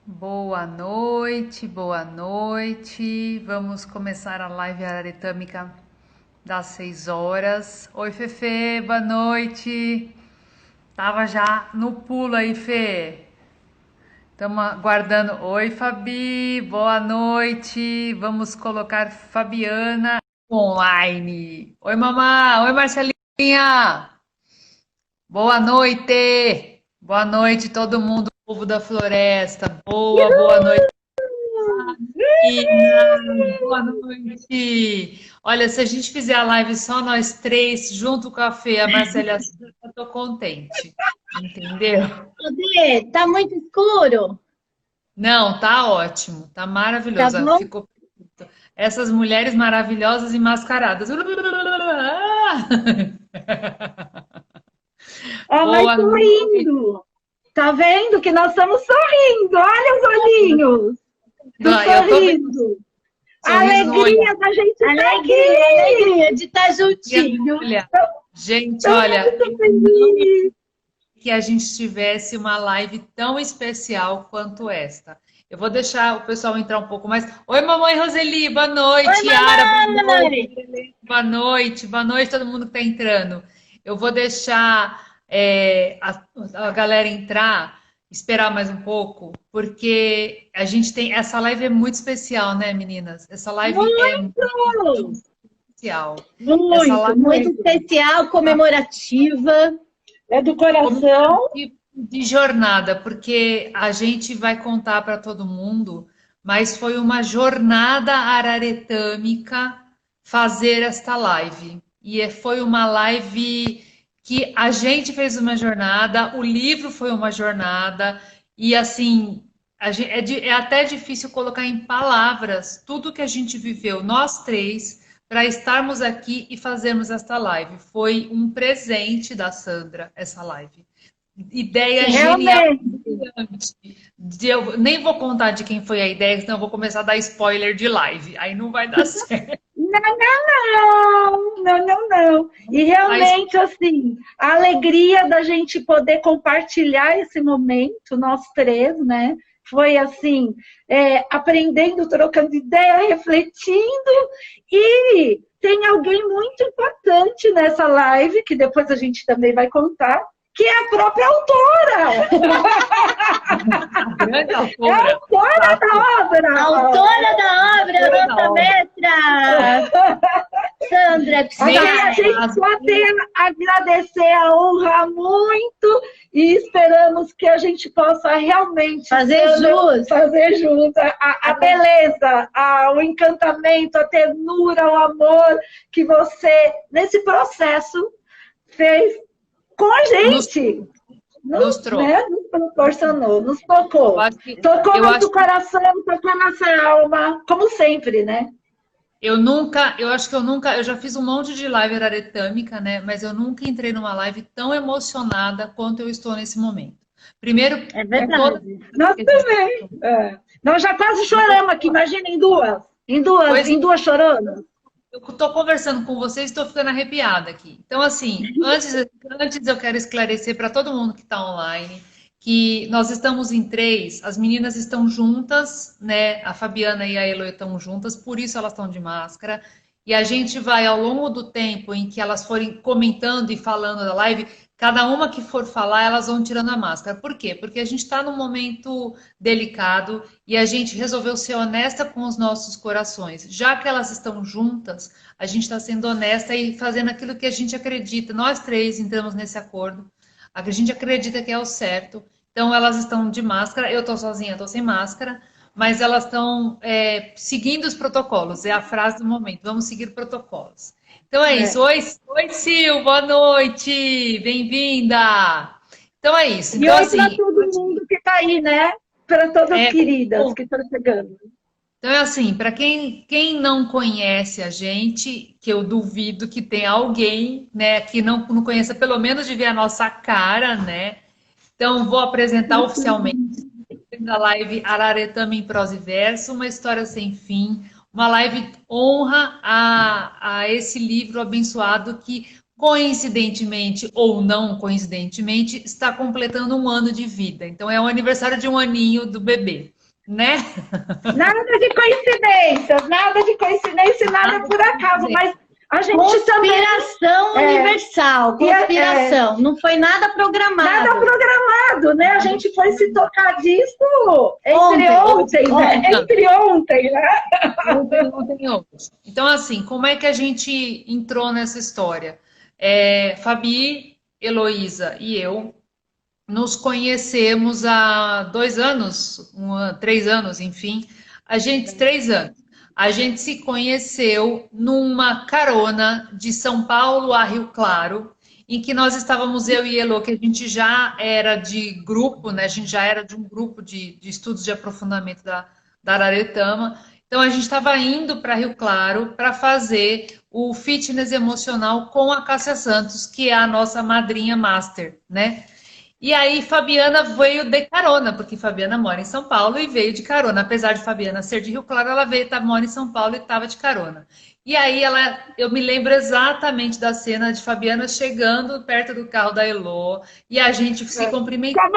Boa noite, boa noite. Vamos começar a live aritâmica das 6 horas. Oi, Fefe, boa noite. Tava já no pulo aí, Fê. Estamos aguardando. Oi, Fabi, boa noite. Vamos colocar Fabiana online. Oi, mamá. Oi, Marcelinha. Boa noite. Boa noite, todo mundo, povo da floresta. Boa noite. Ina, boa noite. Olha, se a gente fizer a live só nós três, junto com a Fê, a Marcela e a Sandra, eu tô contente. Entendeu? Cadê? Tá muito escuro? Não, tá ótimo, tá Tá maravilhoso. bom? Ficou perfeito. Essas mulheres maravilhosas e mascaradas. Ó, mas Boa noite. sorrindo. Tá vendo que nós estamos sorrindo? Olha os olhinhos do Eu tô vendo um sorriso. A sorriso no olhar. alegria da gente estar Alegria, aqui. alegria de estar juntinho. Olha, gente, Estou olha, muito feliz. que a gente tivesse uma live tão especial quanto esta. Eu vou deixar o pessoal entrar um pouco mais. Oi, mamãe Roseli, boa Oi, noite. Yara, boa mamãe! noite. Boa noite, todo mundo que está entrando. Eu vou deixar a galera entrar, esperar mais um pouco, porque a gente tem. Essa live é muito especial, né, meninas? Essa live é muito Muito, especial. Essa muito, live muito Especial, comemorativa. é do como coração. de jornada, porque a gente vai contar para todo mundo, mas foi uma jornada araretâmica fazer esta live. Foi uma live que a gente fez uma jornada, o livro foi uma jornada, e assim, é até difícil colocar em palavras tudo que a gente viveu, nós três, para estarmos aqui e fazermos esta live. Foi um presente da Sandra, essa live. Ideia genial. Realmente. Eu nem vou contar de quem foi a ideia, senão eu vou começar a dar spoiler de live. Aí não vai dar certo. Não. E Mas realmente, assim, a alegria da gente poder compartilhar esse momento, nós três, né? Foi assim, aprendendo, trocando ideia, refletindo, e tem alguém muito importante nessa live, que depois a gente também vai contar, que é a própria autora, a grande é a autora, autora da obra. Autora da obra, autora da nossa obra. mestra, Sandra A Nem gente Psiquiatra. só tem a agradecer, a honrar muito e esperamos que a gente possa realmente Fazer jus. fazer jus a beleza, o encantamento, a ternura, o amor que você, nesse processo, fez com a nos, gente. nos trouxe. Né? Nos proporcionou, nos Eu tocou. acho que, Tocou eu nosso acho que coração, tocou nossa alma, como sempre, né? eu acho que eu já fiz um monte de live araretâmica, né? Mas eu nunca entrei numa live tão emocionada quanto eu estou nesse momento. Primeiro, É por toda verdade. Nós também. Nós já quase choramos aqui, imagina em duas. Em duas, coisa. em duas chorando. Eu estou conversando com vocês e estou ficando arrepiada aqui. Então, assim, antes eu quero esclarecer para todo mundo que está online que nós estamos em três, as meninas estão juntas, né? A Fabiana e a Elo estão juntas, por isso elas estão de máscara. E a gente vai, ao longo do tempo em que elas forem comentando e falando da live, cada uma que for falar, elas vão tirando a máscara. Por quê? Porque a gente está num momento delicado e a gente resolveu ser honesta com os nossos corações. Já que elas estão juntas, a gente está sendo honesta e fazendo aquilo que a gente acredita. Nós três entramos nesse acordo. A gente acredita que é o certo. Então, elas estão de máscara. Eu estou sozinha, estou sem máscara. Mas elas estão seguindo os protocolos. É a frase do momento. Vamos seguir protocolos. Então é isso. É. Oi, Sil, boa noite. Bem-vinda. Então é isso. E Então, oi para assim, todo mundo que está aí, né? Para todas as é, queridas que estão chegando. Então, é assim, para quem não conhece a gente, que eu duvido que tenha alguém, né, que não conheça, pelo menos de ver a nossa cara, né? Então, vou apresentar oficialmente da live Araretama em Prosa e Verso, uma história sem fim, uma live honra a esse livro abençoado que coincidentemente ou não coincidentemente, está completando 1 ano de vida. Então, é o aniversário de 1 aninho do bebê, né? Nada de coincidência, nada por acaso, mas a gente conspiração também... universal, conspiração. Não foi nada programado. Nada programado, né? A gente foi se tocar disso ontem, né? Entre ontem, né? Ontem. Então, assim, como é que a gente entrou nessa história? Fabi, Heloísa e eu nos conhecemos há 2 anos, 3 anos, enfim. 3 anos. A gente se conheceu numa carona de São Paulo a Rio Claro, em que nós estávamos, eu e Elo, que a gente já era de grupo, né? A gente já era de um grupo de estudos de aprofundamento da Araretama. Então, a gente estava indo para Rio Claro para fazer o fitness emocional com a Cássia Santos, que é a nossa madrinha master, né? E aí, Fabiana veio de carona, porque Fabiana mora em São Paulo e veio de carona. Apesar de Fabiana ser de Rio Claro, ela mora em São Paulo e estava de carona. E aí, eu me lembro exatamente da cena de Fabiana chegando perto do carro da Elô e a gente se cumprimentando.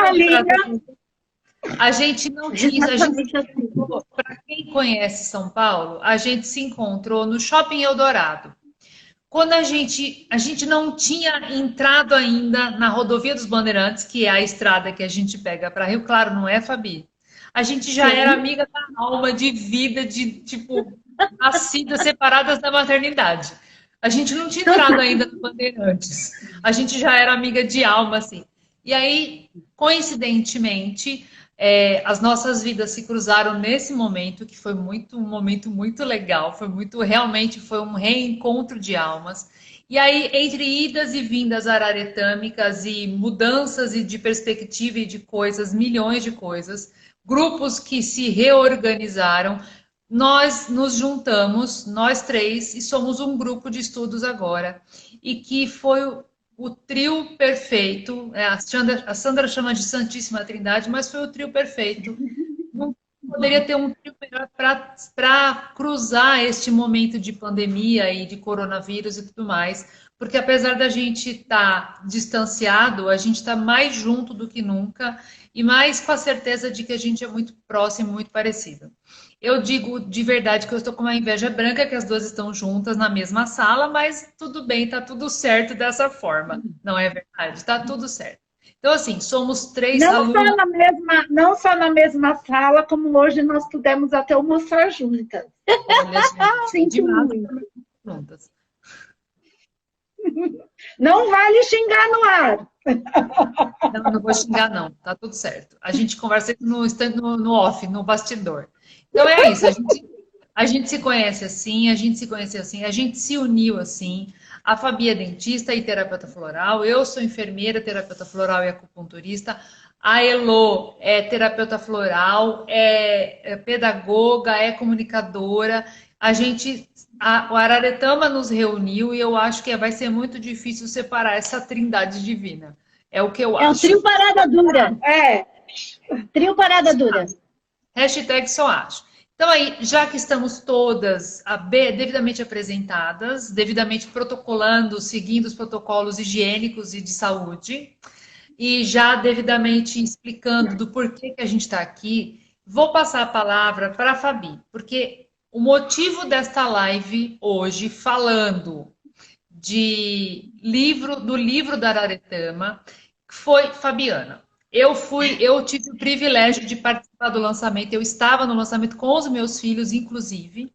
A gente não tinha. Para quem conhece São Paulo, a gente se encontrou no Shopping Eldorado. Quando a gente não tinha entrado ainda na Rodovia dos Bandeirantes, que é a estrada que a gente pega para Rio Claro, não é, Fabi? A gente já era amiga da alma, de vida, de tipo, nascidas separadas da maternidade. A gente não tinha entrado ainda no Bandeirantes. A gente já era amiga de alma, assim. E aí, coincidentemente, as nossas vidas se cruzaram nesse momento, que foi um momento muito legal, realmente foi um reencontro de almas. E aí, entre idas e vindas araretâmicas e mudanças e de perspectiva e de coisas, milhões de coisas, grupos que se reorganizaram, nós nos juntamos, nós 3, e somos um grupo de estudos agora. E que foi o trio perfeito, a Sandra chama de Santíssima Trindade, mas foi o trio perfeito. Não poderia ter um trio melhor para cruzar este momento de pandemia e de coronavírus e tudo mais, porque apesar da gente estar distanciado, a gente está mais junto do que nunca e mais com a certeza de que a gente é muito próximo, muito parecido. Eu digo de verdade que eu estou com uma inveja branca que as duas estão juntas na mesma sala, mas tudo bem, tá tudo certo dessa forma. Não é verdade? Tá tudo certo. Então, assim, somos 3 alunos... Não só na mesma sala, como hoje nós pudemos até almoçar juntas. Olha, gente, juntas. Não vale xingar no ar. Não vou xingar, não. Tá tudo certo. A gente conversa no off, no bastidor. Então é isso, a gente se conhece assim, a gente se uniu assim. A Fabi é dentista e terapeuta floral, eu sou enfermeira, terapeuta floral e acupunturista. A Elô é terapeuta floral, é pedagoga, é comunicadora. O Araretama nos reuniu e eu acho que vai ser muito difícil separar essa trindade divina. É o que eu acho. É o trio parada dura. Trio parada dura. Hashtag só acho. Então aí, já que estamos todas devidamente apresentadas, devidamente protocolando, seguindo os protocolos higiênicos e de saúde, e já devidamente explicando do porquê que a gente está aqui, vou passar a palavra para a Fabi, porque o motivo desta live hoje, falando do livro da Araretama, foi Fabiana. Eu tive o privilégio de participar do lançamento, eu estava no lançamento com os meus filhos, inclusive.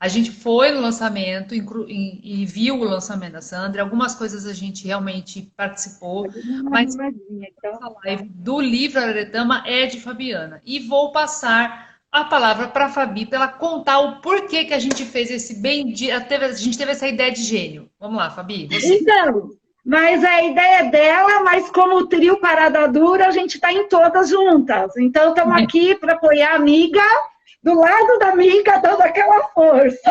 A gente foi no lançamento e viu o lançamento da Sandra. Algumas coisas a gente realmente participou, mas a live do livro Araretama é de Fabiana. E vou passar a palavra para a Fabi para ela contar o porquê que a gente fez esse a gente teve essa ideia de gênio. Vamos lá, Fabi. Então... Mas a ideia é dela, mas como o trio Parada Dura, a gente está em todas juntas. Então, estamos aqui para apoiar a amiga, do lado da amiga, dando aquela força.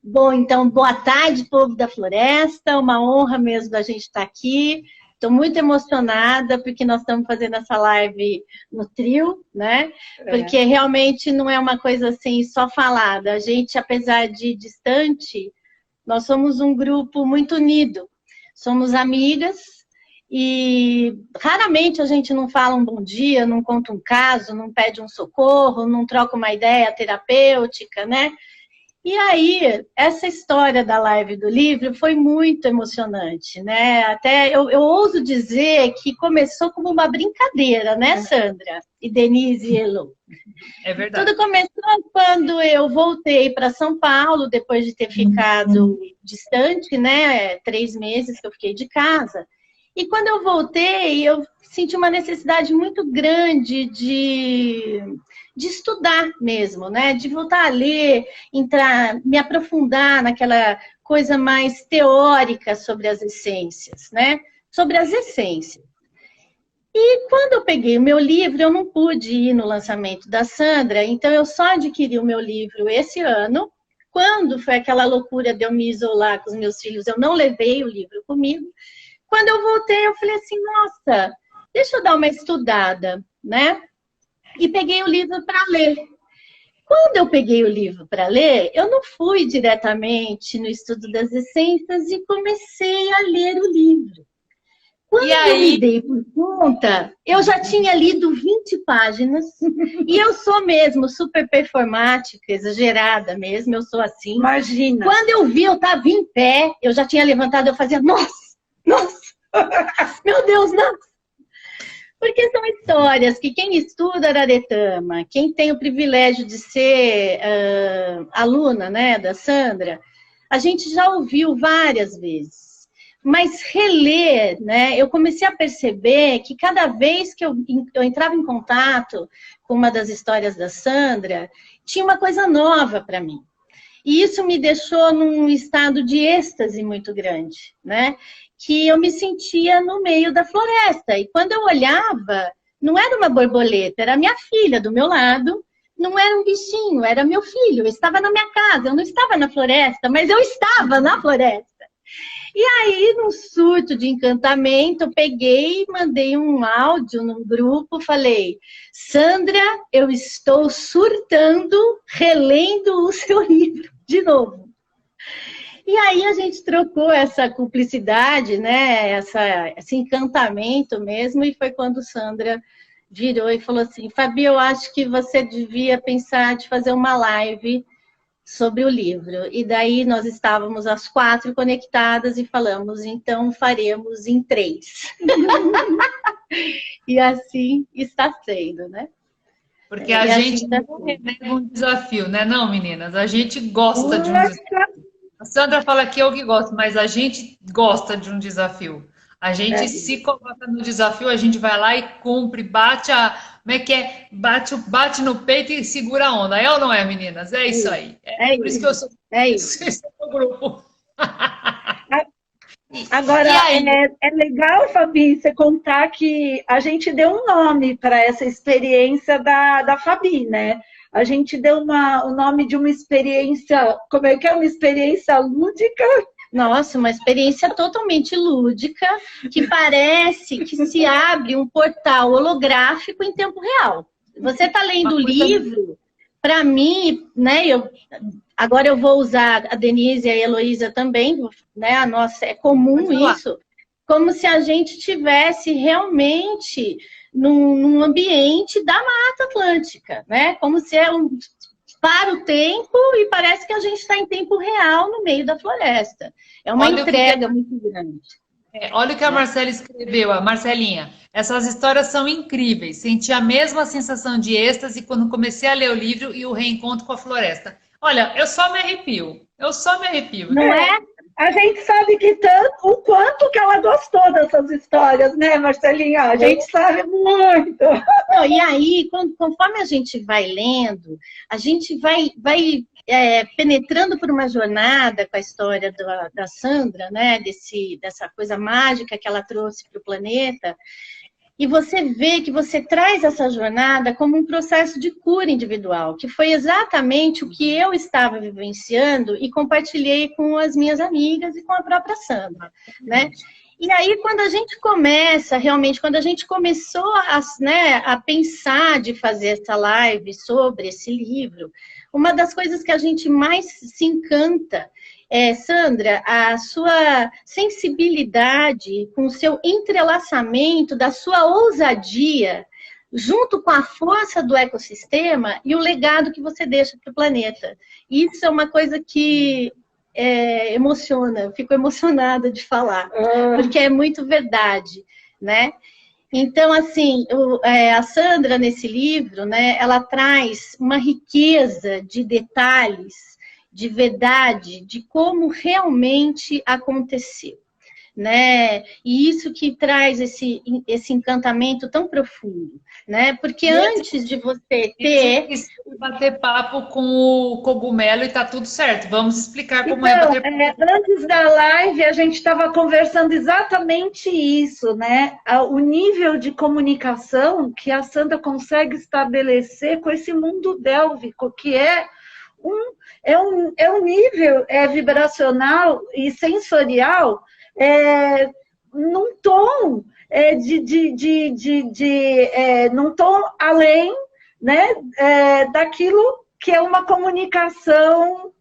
Bom, então, boa tarde, povo da floresta. Uma honra mesmo da gente estar aqui. Estou muito emocionada, porque nós estamos fazendo essa live no trio, né? Porque realmente não é uma coisa assim, só falada. A gente, apesar de distante... Nós somos um grupo muito unido. Somos amigas e raramente a gente não fala um bom dia, não conta um caso, não pede um socorro, não troca uma ideia terapêutica, né? E aí, essa história da live do livro foi muito emocionante, né? Até eu ouso dizer que começou como uma brincadeira, né, Sandra? E Denise e Elo. É verdade. Tudo começou quando eu voltei para São Paulo, depois de ter ficado distante, né? 3 meses que eu fiquei de casa. E quando eu voltei, eu senti uma necessidade muito grande de estudar mesmo, né? De voltar a ler, entrar, me aprofundar naquela coisa mais teórica sobre as essências, né? Sobre as essências. E quando eu peguei o meu livro, eu não pude ir no lançamento da Sandra, então eu só adquiri o meu livro esse ano. Quando foi aquela loucura de eu me isolar com os meus filhos, eu não levei o livro comigo. Quando eu voltei, eu falei assim, nossa, deixa eu dar uma estudada, né? E peguei o livro para ler. Quando eu peguei o livro para ler, eu não fui diretamente no estudo das essências e comecei a ler o livro. Quando eu me dei por conta, eu já tinha lido 20 páginas, e eu sou mesmo super performática, exagerada mesmo, eu sou assim. Imagina. Quando eu vi, eu estava em pé, eu já tinha levantado, eu fazia, nossa, meu Deus, nossa. Porque são histórias que quem estuda Araretama, quem tem o privilégio de ser aluna, né, da Sandra, a gente já ouviu várias vezes. Mas reler, né, eu comecei a perceber que cada vez que eu entrava em contato com uma das histórias da Sandra, tinha uma coisa nova para mim. E isso me deixou num estado de êxtase muito grande, né? Que eu me sentia no meio da floresta. E quando eu olhava, não era uma borboleta, era minha filha do meu lado, não era um bichinho, era meu filho. Eu estava na minha casa, eu não estava na floresta, mas eu estava na floresta. E aí, num surto de encantamento, eu peguei e mandei um áudio num grupo, falei, Sandra, eu estou surtando, relendo o seu livro de novo. E aí a gente trocou essa cumplicidade, né, esse encantamento mesmo, e foi quando Sandra virou e falou assim, Fabi, eu acho que você devia pensar de fazer uma live sobre o livro. E daí nós estávamos as 4 conectadas e falamos, então faremos em 3. E assim está sendo, né? Porque a gente não renega um desafio, né, não, meninas? A gente gosta de um desafio. A Sandra fala que eu que gosto, mas a gente gosta de um desafio. A gente se coloca no desafio, a gente vai lá e cumpre, bate como é que é? Bate no peito e segura a onda. É ou não é, meninas? É isso aí. É por isso que eu sou do grupo. Agora, é legal, Fabi, você contar que a gente deu um nome para essa experiência da Fabi, né? A gente deu o nome de uma experiência, como é que é? Uma experiência lúdica. Nossa, uma experiência totalmente lúdica, que parece que se abre um portal holográfico em tempo real. Você está lendo o livro, para mim, né? Agora eu vou usar a Denise e a Heloísa também, né? A nossa, é comum isso, como se a gente estivesse realmente num ambiente da Mata Atlântica, né? Como se para o tempo e parece que a gente está em tempo real no meio da floresta. É uma entrega muito grande. Olha o que a Marcela escreveu, a Marcelinha. Essas histórias são incríveis. Senti a mesma sensação de êxtase quando comecei a ler o livro e o reencontro com a floresta. Olha, eu só me arrepio. Não é? A gente sabe o quanto que ela gostou dessas histórias, né, Marcelinha? A gente sabe muito. Não, e aí, conforme a gente vai lendo, a gente vai penetrando por uma jornada com a história da Sandra, né, dessa coisa mágica que ela trouxe para o planeta, e você vê que você traz essa jornada como um processo de cura individual, que foi exatamente o que eu estava vivenciando e compartilhei com as minhas amigas e com a própria Sandra, né? E aí, quando a gente começa, realmente, quando a gente começou a pensar de fazer essa live sobre esse livro, uma das coisas que a gente mais se encanta Sandra, a sua sensibilidade, com o seu entrelaçamento, da sua ousadia, junto com a força do ecossistema e o legado que você deixa para o planeta. Isso é uma coisa que emociona, eu fico emocionada de falar, porque é muito verdade, né? Então, assim, a Sandra, nesse livro, né, ela traz uma riqueza de detalhes, de verdade, de como realmente aconteceu, né? E isso que traz esse encantamento tão profundo, né? Porque antes de você ter... bater papo com o cogumelo e tá tudo certo. Vamos explicar como então, bater papo. Antes da live, a gente estava conversando exatamente isso, né? O nível de comunicação que a Sandra consegue estabelecer com esse mundo délvico, que é um nível vibracional e sensorial num tom num tom além, né, daquilo que é uma comunicação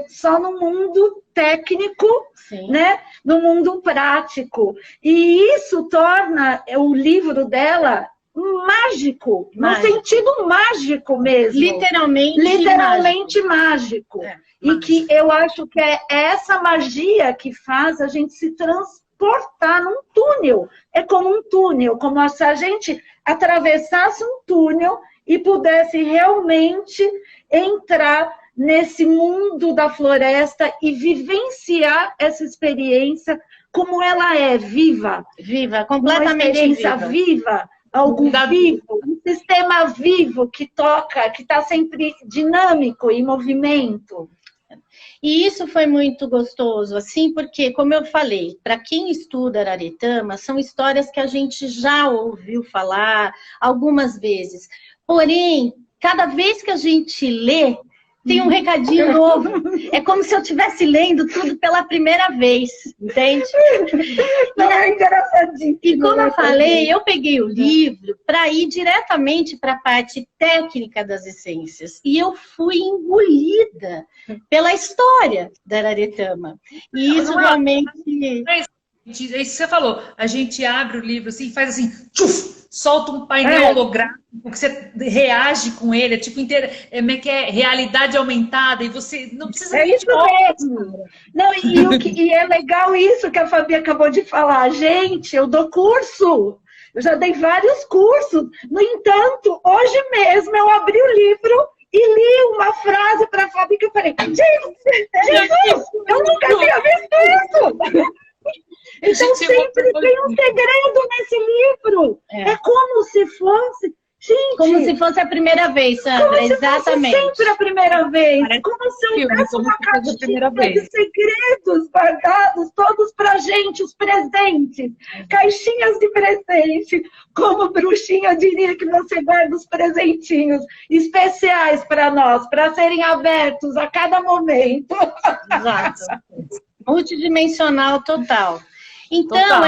só no mundo técnico, sim, né, no mundo prático. E isso torna o livro dela mágico, no sentido mágico mesmo. Literalmente mágico. E que eu acho que é essa magia que faz a gente se transportar num túnel. É como um túnel, como se a gente atravessasse um túnel e pudesse realmente entrar nesse mundo da floresta e vivenciar essa experiência como ela é, viva. Viva, completamente uma experiência viva. Algo vivo, um sistema vivo que toca, que está sempre dinâmico, em movimento. E isso foi muito gostoso, assim, porque, como eu falei, para quem estuda Araretama, são histórias que a gente já ouviu falar algumas vezes. Porém, cada vez que a gente lê, tem um recadinho novo. É como se eu estivesse lendo tudo pela primeira vez, entende? É engraçadinho. E como eu falei, eu peguei o livro para ir diretamente para a parte técnica das essências. E eu fui engolida pela história da Araretama. E isso realmente... É isso que você falou. A gente abre o livro assim, faz assim, tchuf, solta um painel holográfico, que você reage com ele, é tipo realidade aumentada, e você não precisa... É isso mesmo. Não, e é legal isso que a Fabi acabou de falar. Gente, eu dou curso, eu já dei vários cursos. No entanto, hoje mesmo eu abri o livro e li uma frase para a Fabi que eu falei, Jesus, eu nunca tinha visto isso! Então sempre tem um segredo nesse livro. É como se fosse... Gente, como se fosse a primeira vez, Sandra, exatamente. Como se fosse sempre a primeira vez. Como se houvesse uma caixinha de segredos guardados todos pra gente, os presentes. Caixinhas de presente. Como bruxinha diria que você guarda os presentinhos especiais para nós, para serem abertos a cada momento. Exato. Multidimensional total. Então,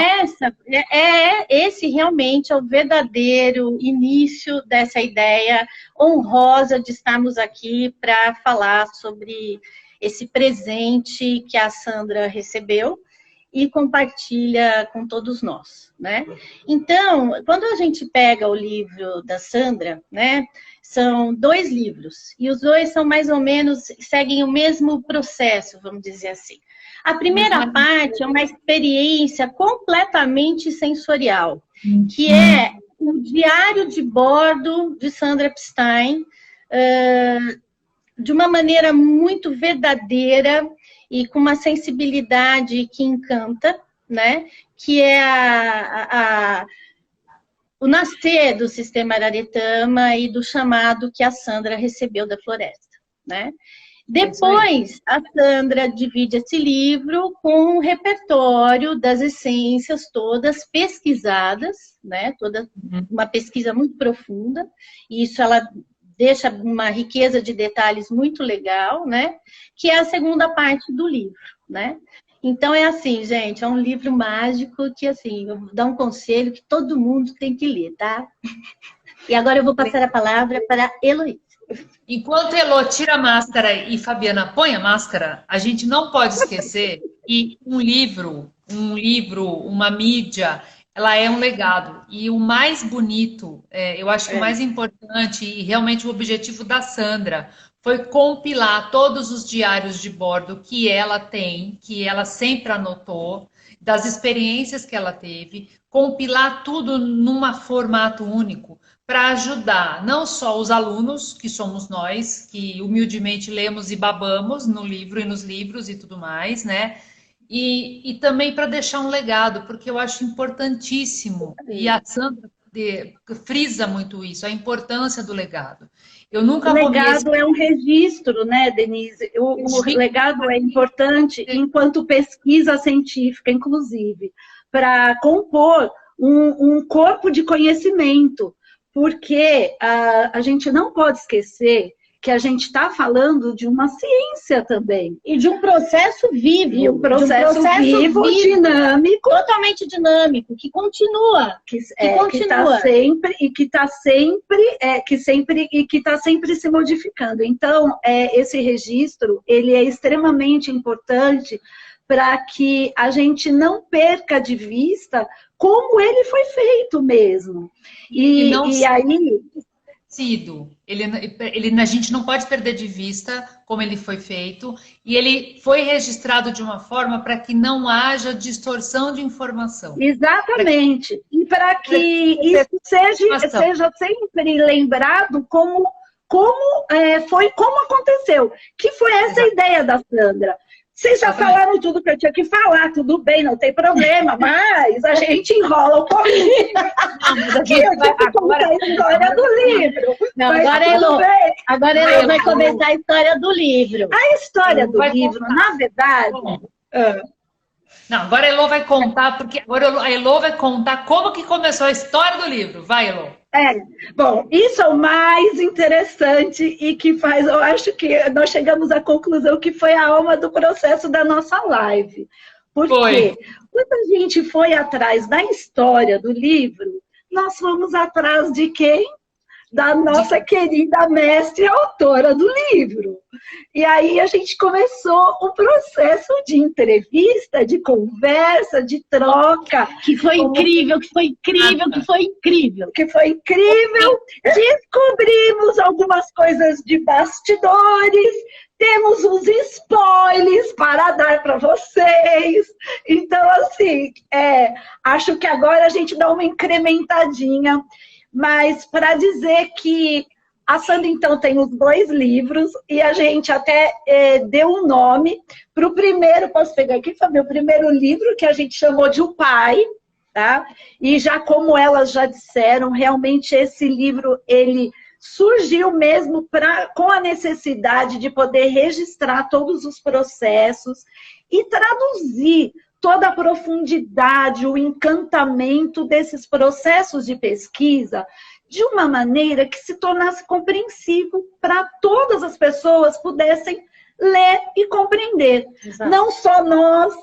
esse realmente é o verdadeiro início dessa ideia honrosa de estarmos aqui para falar sobre esse presente que a Sandra recebeu e compartilha com todos nós, né? Então, quando a gente pega o livro da Sandra, né, são 2 livros, e os 2 são mais ou menos, seguem o mesmo processo, vamos dizer assim. A primeira parte é uma experiência completamente sensorial, que é o diário de bordo de Sandra Epstein, de uma maneira muito verdadeira e com uma sensibilidade que encanta, né? Que é o nascer do sistema Araretama e do chamado que a Sandra recebeu da floresta, né? Depois, a Sandra divide esse livro com um repertório das essências todas pesquisadas, né? Toda uma pesquisa muito profunda, e isso ela deixa uma riqueza de detalhes muito legal, né? Que é a segunda parte do livro, né? Então, é assim, gente, é um livro mágico que, assim, eu vou dar um conselho que todo mundo tem que ler, tá? E agora eu vou passar a palavra para a Heloísa. Enquanto Elô tira a máscara e Fabiana põe a máscara, a gente não pode esquecer que um livro, uma mídia, ela é um legado. E o mais bonito, eu acho que o mais importante e realmente o objetivo da Sandra foi compilar todos os diários de bordo que ela tem, que ela sempre anotou, das experiências que ela teve, compilar tudo num formato único para ajudar não só os alunos, que somos nós, que humildemente lemos e babamos no livro e nos livros e tudo mais, né? E também para deixar um legado, porque eu acho importantíssimo, e a Sandra frisa muito isso, a importância do legado. Eu nunca O vou me legado é um registro, né, Denise? O legado é importante enquanto pesquisa científica, inclusive, para compor um corpo de conhecimento, porque a gente não pode esquecer que a gente está falando de uma ciência também. E de um processo vivo. E um processo vivo, dinâmico. Totalmente dinâmico, que continua. Que está sempre se modificando. Então, esse registro, ele é extremamente importante para que a gente não perca de vista como ele foi feito mesmo. E aí... A gente não pode perder de vista como ele foi feito, e ele foi registrado de uma forma para que não haja distorção de informação. Exatamente. E para que isso seja sempre lembrado como aconteceu. Que foi essa ideia da Sandra. Vocês já falaram tudo que eu tinha que falar, tudo bem, não tem problema, mas a gente enrola um pouquinho. Eu tinha que contar a história do livro. Não, agora a Elô vai começar a história do livro. A história do livro, na verdade... Não, agora a Elô vai contar, porque agora a Elô vai contar como que começou a história do livro. Vai, Elô. Bom, isso é o mais interessante e que faz, eu acho que nós chegamos à conclusão que foi a alma do processo da nossa live. Porque quando a gente foi atrás da história do livro, nós fomos atrás de quem? Da nossa querida mestre autora do livro. E aí a gente começou um processo de entrevista, de conversa, de troca. Que foi incrível. Descobrimos algumas coisas de bastidores, temos uns spoilers para dar para vocês. Então, assim, acho que agora a gente dá uma incrementadinha. Mas para dizer que a Sandra, então, tem os 2 livros e a gente até deu um nome para o primeiro, posso pegar aqui, Fabio? O primeiro livro que a gente chamou de O Pai, tá? E já como elas já disseram, realmente esse livro, ele surgiu mesmo com a necessidade de poder registrar todos os processos e traduzir toda a profundidade, o encantamento desses processos de pesquisa de uma maneira que se tornasse compreensível para todas as pessoas pudessem ler e compreender. Exato. Não só nós,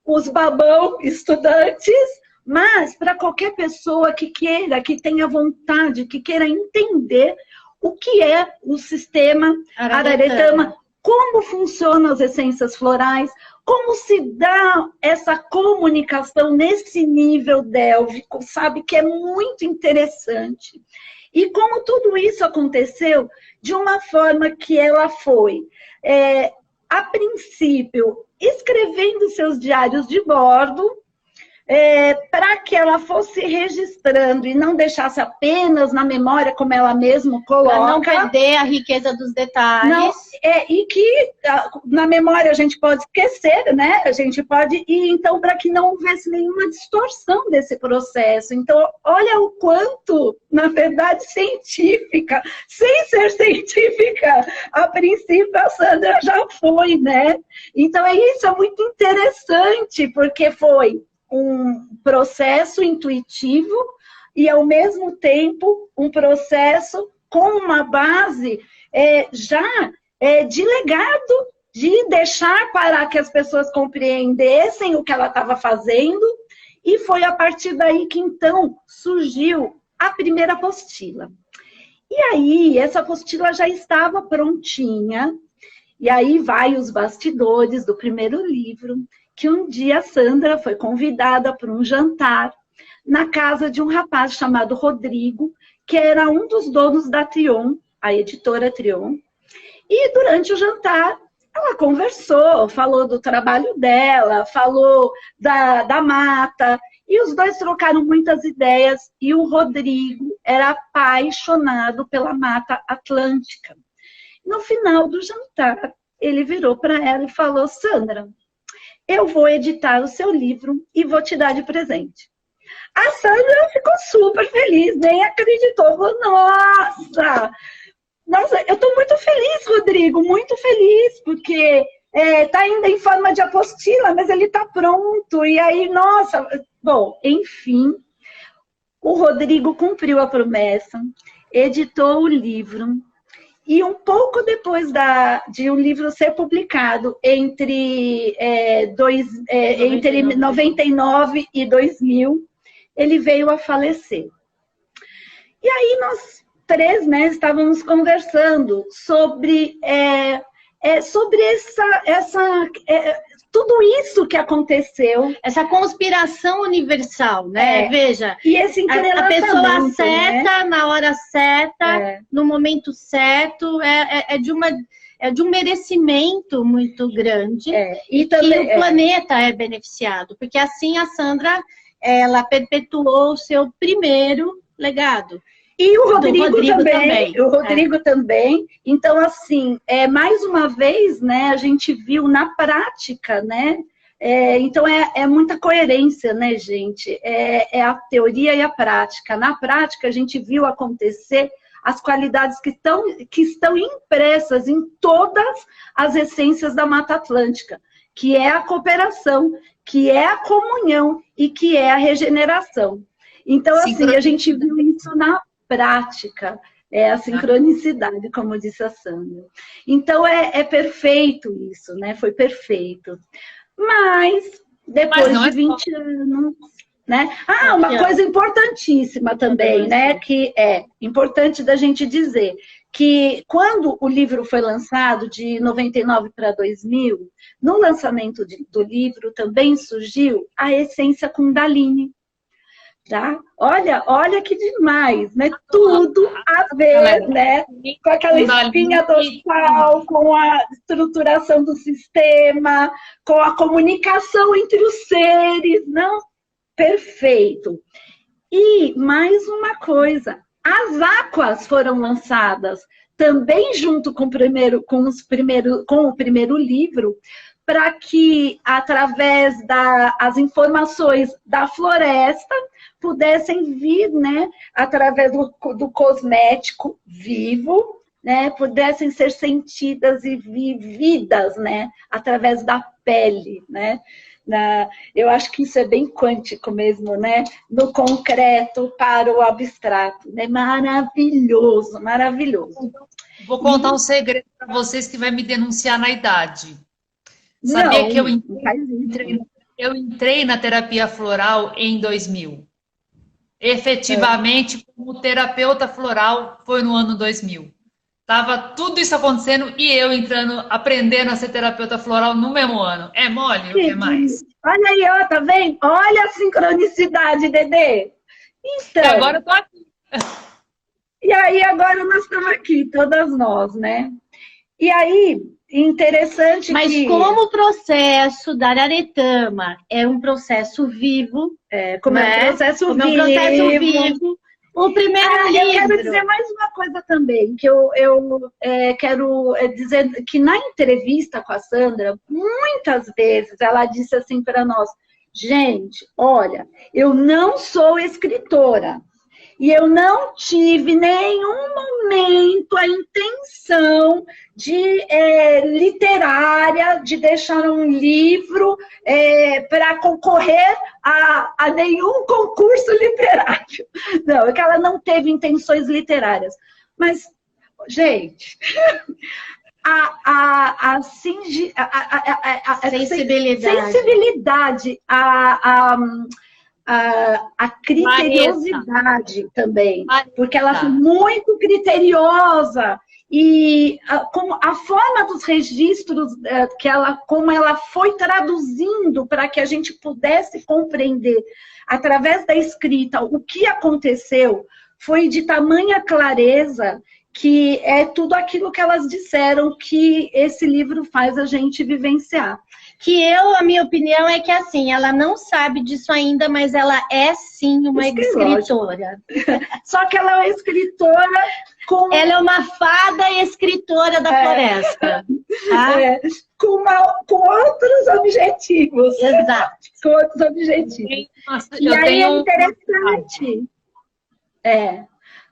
os babão estudantes, mas para qualquer pessoa que queira, que tenha vontade, que queira entender o que é o sistema Araretama, como funcionam as essências florais, como se dá essa comunicação nesse nível délvico, sabe? Que é muito interessante. E como tudo isso aconteceu de uma forma que ela foi, a princípio, escrevendo seus diários de bordo, para que ela fosse registrando e não deixasse apenas na memória, como ela mesma coloca. Para não perder a riqueza dos detalhes. Não, e que na memória a gente pode esquecer, né? A gente pode... E então, para que não houvesse nenhuma distorção desse processo. Então, olha o quanto, na verdade, científica, sem ser científica, a princípio a Sandra já foi, né? Então, isso é muito interessante, porque foi um processo intuitivo e, ao mesmo tempo, um processo com uma base de legado, de deixar para que as pessoas compreendessem o que ela estava fazendo, e foi a partir daí que, então, surgiu a primeira apostila. E aí, essa apostila já estava prontinha, e aí vai os bastidores do primeiro livro, que um dia a Sandra foi convidada para um jantar na casa de um rapaz chamado Rodrigo, que era um dos donos da Trion, a editora Trion. E durante o jantar, ela conversou, falou do trabalho dela, falou da mata, e os dois trocaram muitas ideias, e o Rodrigo era apaixonado pela Mata Atlântica. No final do jantar, ele virou para ela e falou: Sandra, eu vou editar o seu livro e vou te dar de presente. A Sandra ficou super feliz, nem acreditou. Falou: nossa, eu estou muito feliz, Rodrigo, muito feliz, porque está ainda em forma de apostila, mas ele está pronto. E aí, nossa, bom, enfim, o Rodrigo cumpriu a promessa, editou o livro, e um pouco depois de um livro ser publicado entre 99 e 2000, ele veio a falecer. E aí nós três, né, estávamos conversando sobre tudo isso que aconteceu. Essa conspiração universal, né? Veja, e esse a pessoa certa, né? Na hora certa, no momento certo, é de um merecimento muito grande. E também, o planeta é beneficiado, porque assim a Sandra, ela perpetuou o seu primeiro legado. E o Rodrigo também. O Rodrigo também. Então, assim, mais uma vez, né, a gente viu na prática, né? Então, é muita coerência, né, gente? É a teoria e a prática. Na prática, a gente viu acontecer as qualidades que estão impressas em todas as essências da Mata Atlântica, que é a cooperação, que é a comunhão e que é a regeneração. Então, assim, a gente viu isso na prática, a sincronicidade, como disse a Sandra. Então, é perfeito isso, né? Foi perfeito. Mas, depois de 20 anos, né? Uma coisa importantíssima também, né? Que é importante da gente dizer, que quando o livro foi lançado, de 99 para 2000, no lançamento do livro também surgiu a essência Kundalini. Tá? Olha que demais, né? Tudo a ver, né? Com aquela espinha dorsal, com a estruturação do sistema, com a comunicação entre os seres, não? Perfeito. E mais uma coisa, as Aquas foram lançadas também junto com o primeiro livro, para que, através das informações da floresta, pudessem vir, né, através do cosmético vivo, né, pudessem ser sentidas e vividas, né, através da pele, né. Eu acho que isso é bem quântico mesmo, né, do concreto para o abstrato, né, maravilhoso, maravilhoso. Vou contar um segredo para vocês que vai me denunciar na idade. Sabia que eu entrei na terapia floral em 2000. Efetivamente, como terapeuta floral, foi no ano 2000. Tava tudo isso acontecendo e eu aprendendo a ser terapeuta floral no mesmo ano. É mole? O que mais? Olha aí, ó, tá vendo? Olha a sincronicidade, Dedê. Então, e agora eu tô aqui. E aí, agora nós estamos aqui, todas nós, né? E aí, interessante. Mas como o processo da Araretama é um processo vivo, como é um processo vivo. O primeiro livro. Eu quero dizer mais uma coisa também, que eu quero dizer que na entrevista com a Sandra, muitas vezes ela disse assim para nós: gente, olha, eu não sou escritora. E eu não tive nenhum momento a intenção literária de deixar um livro para concorrer a nenhum concurso literário. Não, é que ela não teve intenções literárias. Mas, gente, a sensibilidade, a criteriosidade também, porque ela foi muito criteriosa. E como a forma dos registros, como ela foi traduzindo para que a gente pudesse compreender, através da escrita, o que aconteceu, foi de tamanha clareza que é tudo aquilo que elas disseram que esse livro faz a gente vivenciar. A minha opinião é que, assim, ela não sabe disso ainda, mas ela é, sim, uma escritora. Só que ela é uma escritora com... Ela é uma fada escritora da floresta. Tá? Com outros objetivos. Exato. Com outros objetivos. E aí é interessante.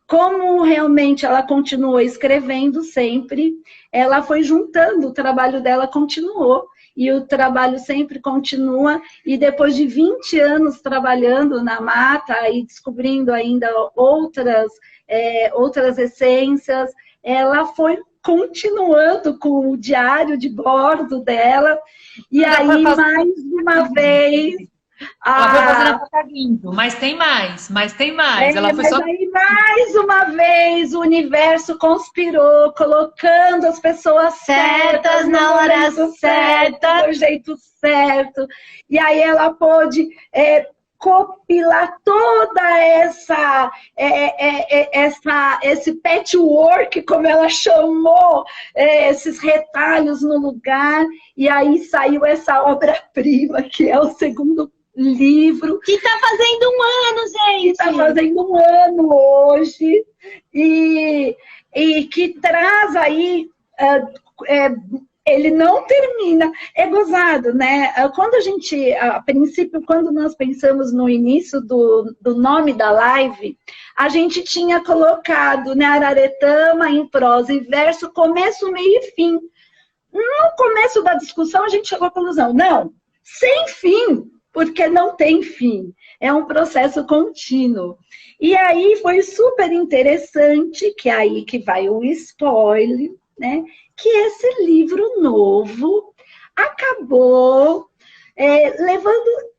Como realmente ela continuou escrevendo sempre, ela foi juntando, o trabalho dela continuou. E o trabalho sempre continua, e depois de 20 anos trabalhando na mata e descobrindo ainda outras essências, ela foi continuando com o diário de bordo dela, e aí, mais uma vez... Ela foi fazendo apagando, mas tem mais. Ela foi mas aí, mais uma vez, o universo conspirou, colocando as pessoas certas na hora certa, do jeito certo. E aí ela pôde compilar toda esse patchwork, como ela chamou, esses retalhos no lugar, e aí saiu essa obra-prima, que é o segundo livro. Que está fazendo um ano, gente! Está fazendo um ano hoje, e que traz aí... ele não termina. É gozado, né? Quando a princípio, quando nós pensamos no início do nome da live, a gente tinha colocado, né, Araretama em prosa e verso, começo, meio e fim. No começo da discussão, a gente chegou à conclusão, não, sem fim, porque não tem fim. É um processo contínuo. E aí foi super interessante, que é aí que vai o spoiler, né? Que esse livro novo acabou levando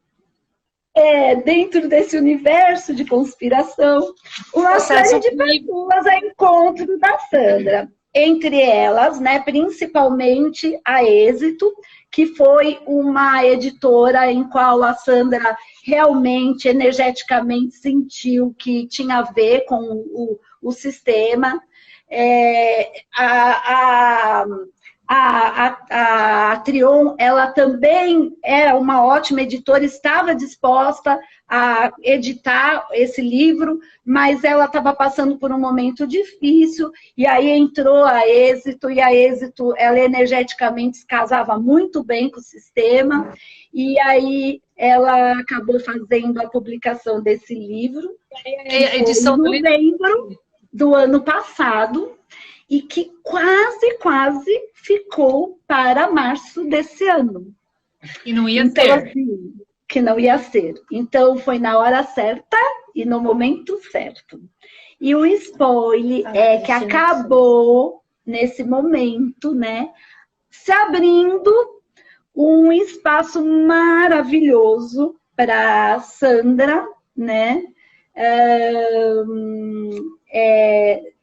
dentro desse universo de conspiração uma série de pessoas a encontro da Sandra. Entre elas, né, principalmente a Êxito, que foi uma editora em qual a Sandra realmente, energeticamente, sentiu que tinha a ver com o sistema. A Trion, ela também é uma ótima editora, estava disposta a editar esse livro, mas ela estava passando por um momento difícil, e aí entrou a Êxito, e a Êxito, ela energeticamente se casava muito bem com o sistema, e aí ela acabou fazendo a publicação desse livro, a edição em novembro do ano passado, e que quase ficou para março desse ano. E não ia então, ser. Assim, que não ia ser. Então, foi na hora certa e no momento certo. E o spoiler é que acabou, nesse momento, né, se abrindo um espaço maravilhoso para Sandra, né?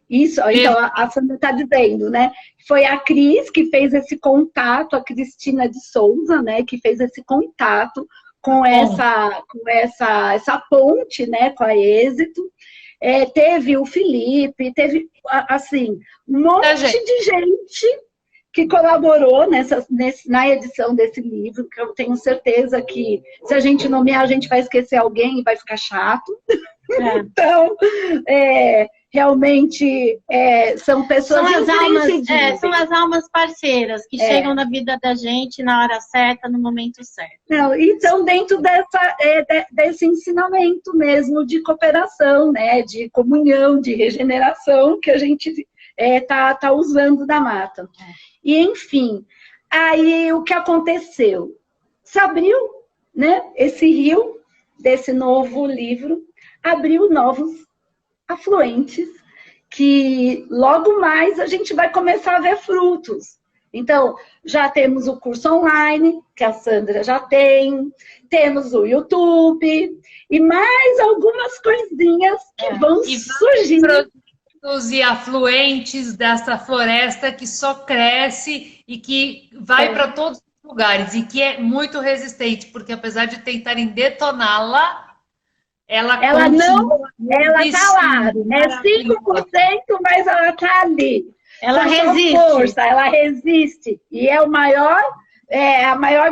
Isso, então a Sandra está dizendo, né? Foi a Cris que fez esse contato, a Cristina de Souza, né? Que fez esse contato com essa ponte, né? Com a Êxito. Teve o Felipe, teve, assim, um monte de gente que colaborou na edição desse livro, que eu tenho certeza que, se a gente nomear, a gente vai esquecer alguém e vai ficar chato. Então, realmente são pessoas são as almas parceiras que chegam na vida da gente na hora certa, no momento certo. Então, dentro desse ensinamento mesmo de cooperação, né, de comunhão, de regeneração que a gente tá usando da mata. E, enfim, aí o que aconteceu? Se abriu, né, esse rio desse novo livro, abriu novos afluentes, que logo mais a gente vai começar a ver frutos. Então, já temos o curso online, que a Sandra já tem, temos o YouTube, e mais algumas coisinhas que vão surgir. Produtos e afluentes dessa floresta que só cresce e que vai para todos os lugares, e que é muito resistente, porque apesar de tentarem detoná-la, ela está lá, é 5%, mas ela está ali. Ela resiste. Força, ela resiste. E é a maior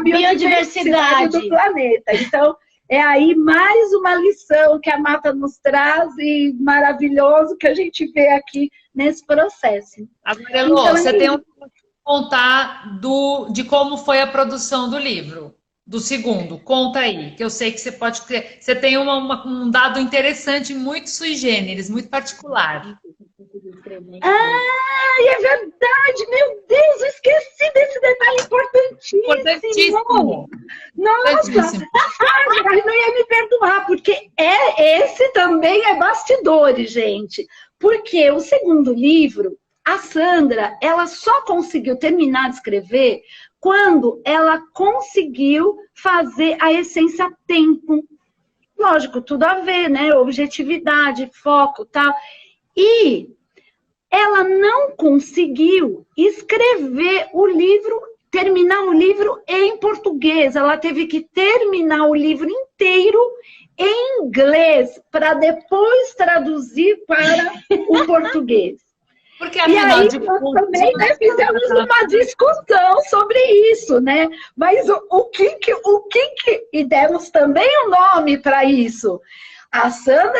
biodiversidade do planeta. Então, é aí mais uma lição que a mata nos traz e maravilhoso que a gente vê aqui nesse processo. Agora, Elô, então, você tem que contar de como foi a produção do livro. Do segundo, conta aí, que eu sei que você pode... Você tem um dado interessante, muito sui generis, muito particular. Ah, é verdade! Meu Deus, eu esqueci desse detalhe importantíssimo! Nossa! Não ia me perdoar, porque esse também é bastidores, gente. Porque o segundo livro, a Sandra, ela só conseguiu terminar de escrever quando ela conseguiu fazer a essência tempo. Lógico, tudo a ver, né? Objetividade, foco, tal. E ela não conseguiu escrever o livro, terminar o livro em português. Ela teve que terminar o livro inteiro em inglês para depois traduzir para o portugués. Porque, afinal, e aí nós também fizemos uma discussão sobre isso, né? Mas e demos também um nome para isso. A Sandra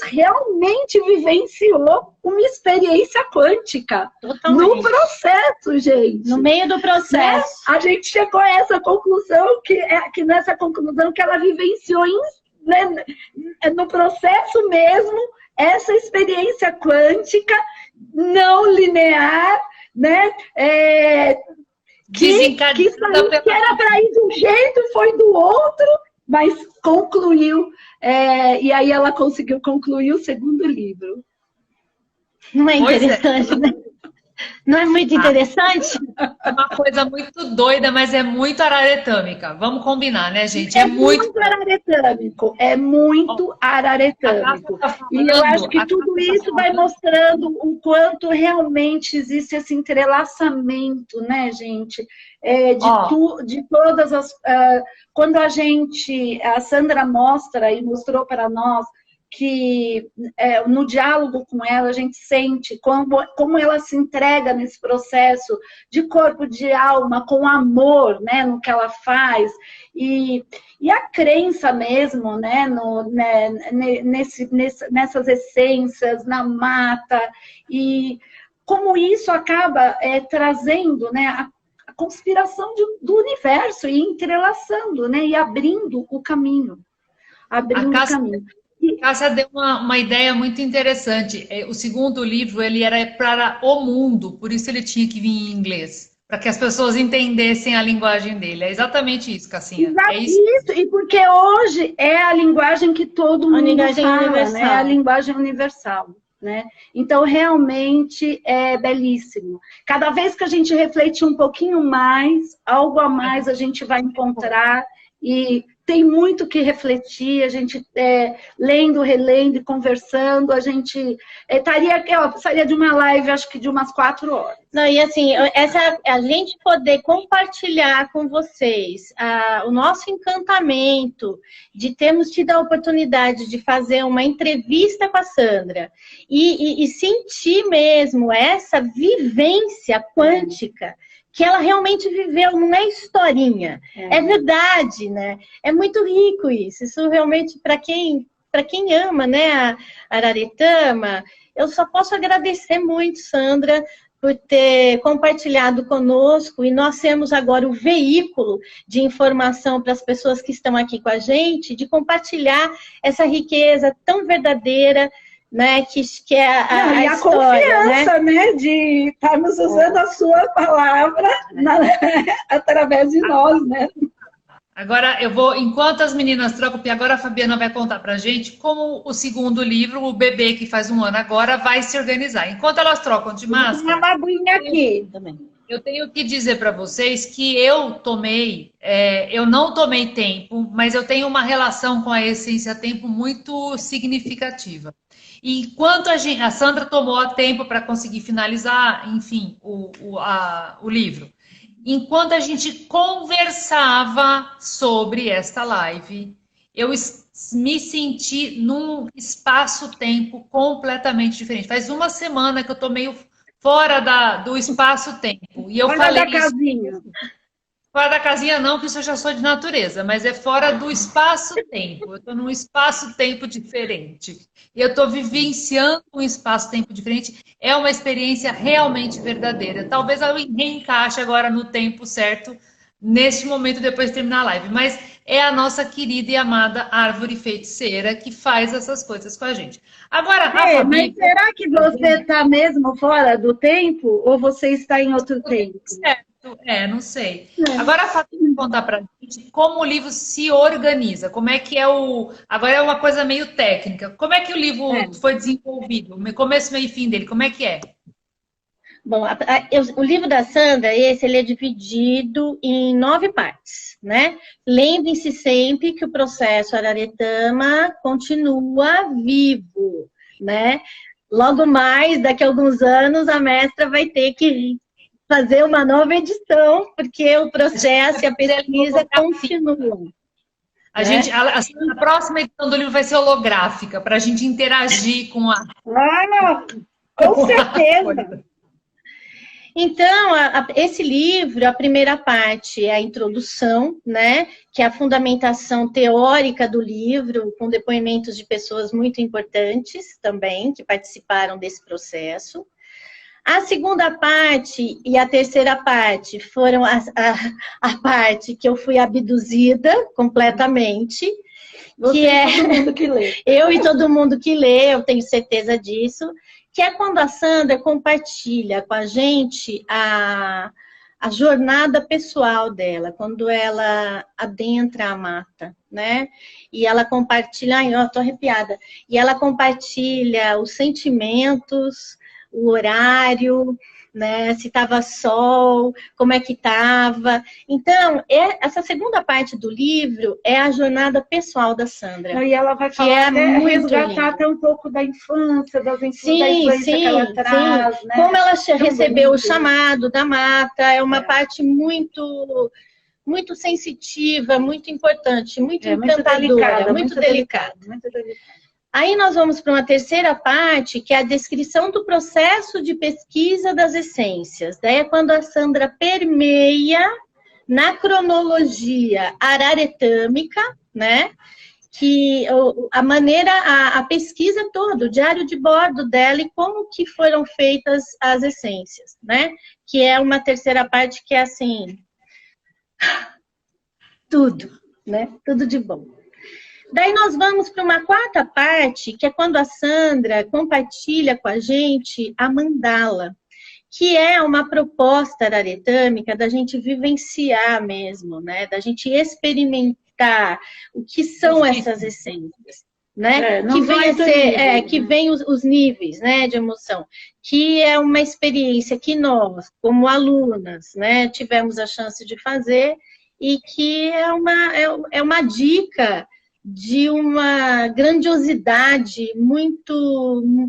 realmente vivenciou uma experiência quântica. Totalmente. No processo, gente. No meio do processo. Né? A gente chegou a essa conclusão, que nessa conclusão que ela vivenciou no processo mesmo, essa experiência quântica não linear, né? Que era para ir de um jeito, foi do outro, mas concluiu. E aí ela conseguiu concluir o segundo livro. Não é interessante, né? Não é muito interessante? É uma coisa muito doida, mas é muito araretâmica. Vamos combinar, né, gente? É muito araretâmico. É muito araretâmico. E eu acho que tudo isso vai mostrando o quanto realmente existe esse entrelaçamento, né, gente? De todas as... Quando a Sandra mostra e mostrou para nós que no diálogo com ela a gente sente como ela se entrega nesse processo de corpo, de alma, com amor, né, no que ela faz, e a crença mesmo, né, nessas essências, na mata, e como isso acaba trazendo, né, a conspiração do universo e entrelaçando, né, e abrindo o caminho. Cássia deu uma ideia muito interessante. O segundo livro, ele era para o mundo, por isso ele tinha que vir em inglês, para que as pessoas entendessem a linguagem dele. É exatamente isso, Cassinha. É isso. E porque hoje é a linguagem que todo mundo fala, né? É a linguagem universal, né? Então, realmente é belíssimo. Cada vez que a gente reflete um pouquinho mais, algo a mais a gente vai encontrar, e tem muito que refletir, a gente lendo, relendo e conversando, a gente precisaria de uma live, acho que de umas 4 horas. Não, e assim, a gente poder compartilhar com vocês o nosso encantamento de termos tido a oportunidade de fazer uma entrevista com a Sandra e sentir mesmo essa vivência quântica que ela realmente viveu, não é historinha, é verdade, né? É muito rico isso. Isso realmente, para quem ama, né, a Araretama, eu só posso agradecer muito, Sandra, por ter compartilhado conosco, e nós temos agora o veículo de informação para as pessoas que estão aqui com a gente, de compartilhar essa riqueza tão verdadeira, né, que é a história, confiança, né, de estarmos usando a sua palavra através de nós, né? Agora eu vou, enquanto as meninas trocam, porque agora a Fabiana vai contar pra gente como o segundo livro, o bebê que faz 1 ano agora, vai se organizar. Enquanto elas trocam de máscara... Uma aguinha aqui também. Eu tenho que dizer para vocês que eu não tomei tempo, mas eu tenho uma relação com a essência tempo muito significativa. E enquanto a Sandra tomou tempo para conseguir finalizar, enfim, o livro. Enquanto a gente conversava sobre esta live, me senti num espaço-tempo completamente diferente. Faz uma semana que eu tô meio fora do espaço-tempo. E eu Fora falei da casinha. fora da casinha não, que isso eu já sou de natureza, mas é fora do espaço-tempo. Eu estou num espaço-tempo diferente. E eu estou vivenciando um espaço-tempo diferente. É uma experiência realmente verdadeira. Talvez eu reencaixe agora no tempo certo, neste momento, depois de terminar a live. Mas é a nossa querida e amada árvore feiticeira que faz essas coisas com a gente. Agora, a Fabi... Mas será que você está mesmo fora do tempo ou você está em outro tempo? Não sei. Agora a Fabi vai contar pra gente como o livro se organiza, como é que é Agora é uma coisa meio técnica. Como é que o livro foi desenvolvido? Começo, meio e fim dele, como é que é? Bom, o livro da Sandra, ele é dividido em 9 partes, né? Lembrem-se sempre que o processo Araretama continua vivo, né? Logo mais, daqui a alguns anos, a mestra vai ter que fazer uma nova edição, porque o processo e a pesquisa continuam. A próxima edição do livro vai ser holográfica, para a gente interagir com a... Com certeza! Então, esse livro, a primeira parte é a introdução, né, que é a fundamentação teórica do livro, com depoimentos de pessoas muito importantes também, que participaram desse processo. A segunda parte e a terceira parte foram a parte que eu fui abduzida completamente. Você e todo mundo que lê. Eu e todo mundo que lê, eu tenho certeza disso. Que é quando a Sandra compartilha com a gente a jornada pessoal dela, quando ela adentra a mata, né? E ela compartilha, eu tô arrepiada, e ela compartilha os sentimentos, o horário, né? Se estava sol, como é que estava. Então, essa segunda parte do livro é a jornada pessoal da Sandra. E ela vai falar resgatar até um pouco da infância, da infância que ela traz. Né? Como ela recebeu o chamado da mata, é uma parte muito sensitiva, muito importante, muito encantadora, muito delicada. Aí nós vamos para uma terceira parte, que é a descrição do processo de pesquisa das essências. Daí é quando a Sandra permeia na cronologia araretâmica, né? Que a pesquisa toda, o diário de bordo dela e como que foram feitas as essências, né? Que é uma terceira parte que é assim, tudo, né? Tudo de bom. Daí nós vamos para uma quarta parte, que é quando a Sandra compartilha com a gente a mandala, que é uma proposta araretâmica da gente vivenciar mesmo, né? Da gente experimentar o que são essas essências, né? Que vem os níveis, né, de emoção, que é uma experiência que nós, como alunas, né, tivemos a chance de fazer e que é uma dica de uma grandiosidade muito